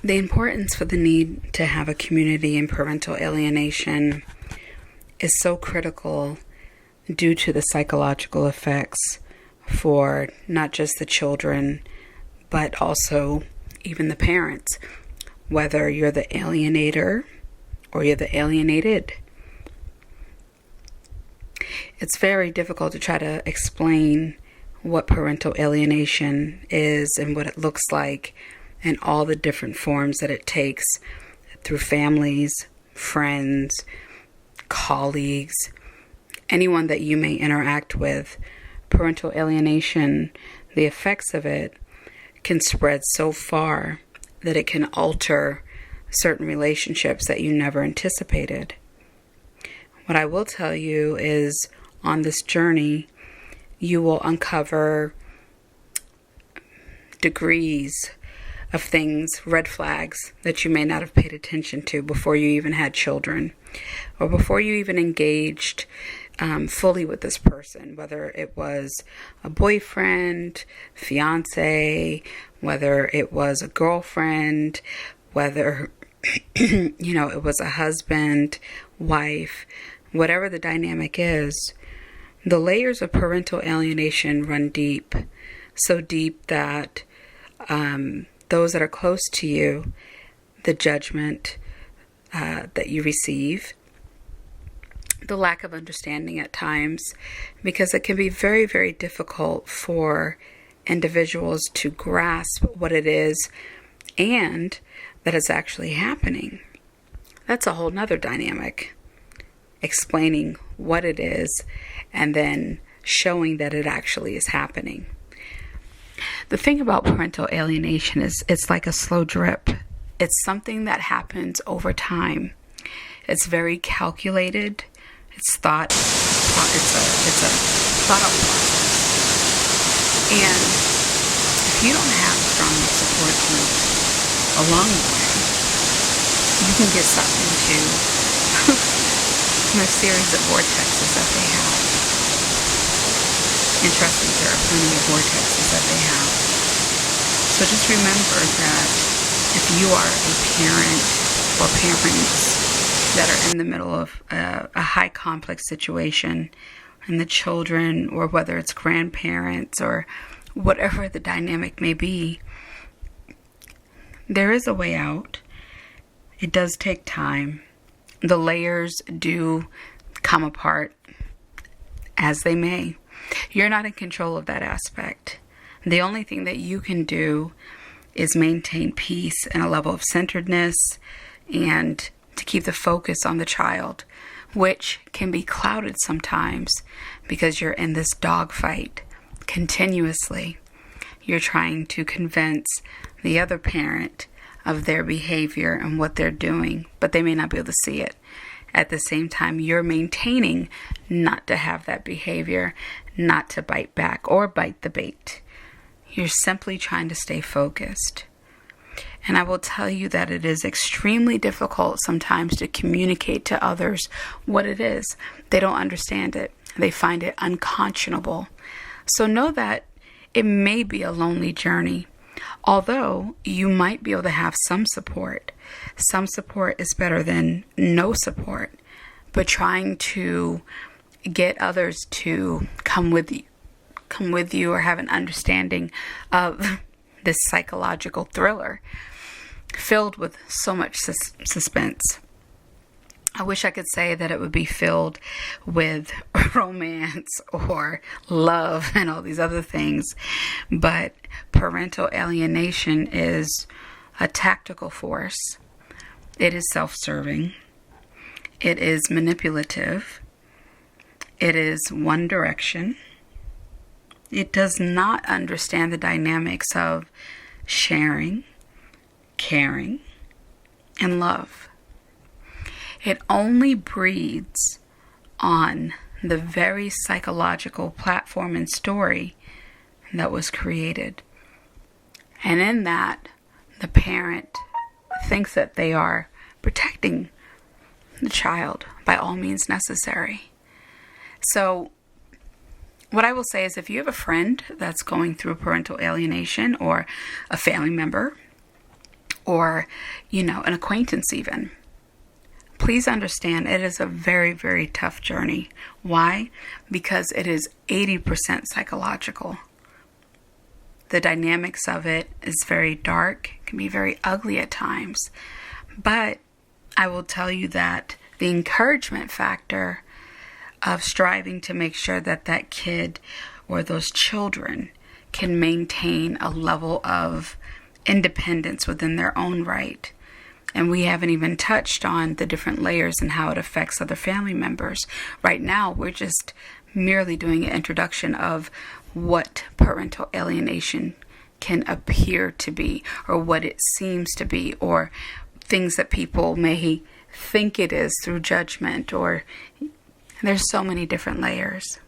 The importance for the need to have a community in parental alienation is so critical due to the psychological effects for not just the children, but also even the parents, whether you're the alienator or you're the alienated. It's very difficult to try to explain what parental alienation is and what it looks like and all the different forms that it takes through families, friends, colleagues, anyone that you may interact with. Parental alienation, the effects of it can spread so far that it can alter certain relationships that you never anticipated. What I will tell you is on this journey, you will uncover degrees of things, red flags that you may not have paid attention to before you even had children or before you even engaged fully with this person, whether it was a boyfriend, fiance, whether it was a girlfriend, whether it was a husband, wife, whatever the dynamic is. The layers of parental alienation run deep, so deep that those that are close to you, the judgment that you receive, the lack of understanding at times, because it can be very, very difficult for individuals to grasp what it is and that it's actually happening. That's a whole nother dynamic, explaining what it is and then showing that it actually is happening. The thing about parental alienation is it's like a slow drip. It's something that happens over time. It's very calculated. It's a thought out process. And if you don't have strong support groups along the way, you can get sucked into a series of vortexes that they have. And trust me, there are plenty of vortexes that they have. So just remember that if you are a parent or parents that are in the middle of a high complex situation, and the children, or whether it's grandparents or whatever the dynamic may be, there is a way out. It does take time. The layers do come apart as they may. You're not in control of that aspect. The only thing that you can do is maintain peace and a level of centeredness and to keep the focus on the child, which can be clouded sometimes because you're in this dogfight continuously. You're trying to convince the other parent of their behavior and what they're doing, but they may not be able to see it. At the same time, you're maintaining not to have that behavior, not to bite back or bite the bait. You're simply trying to stay focused. And I will tell you that it is extremely difficult sometimes to communicate to others what it is. They don't understand it. They find it unconscionable. So know that it may be a lonely journey. Although you might be able to have some support. Some support is better than no support. But trying to get others to come with you or have an understanding of this psychological thriller filled with so much suspense. I wish I could say that it would be filled with romance or love and all these other things, but parental alienation is a tactical force. It is self-serving. It is manipulative. It is one direction. It does not understand the dynamics of sharing, caring, and love. It only breeds on the very psychological platform and story that was created. And in that, the parent thinks that they are protecting the child by all means necessary. So what I will say is if you have a friend that's going through parental alienation or a family member or, an acquaintance even. Please understand it is a very, very tough journey. Why? Because it is 80% psychological. The dynamics of it is very dark, can be very ugly at times. But I will tell you that the encouragement factor of striving to make sure that that kid or those children can maintain a level of independence within their own right. And we haven't even touched on the different layers and how it affects other family members. Right now, we're just merely doing an introduction of what parental alienation can appear to be, or what it seems to be, or things that people may think it is through judgment, or there's so many different layers.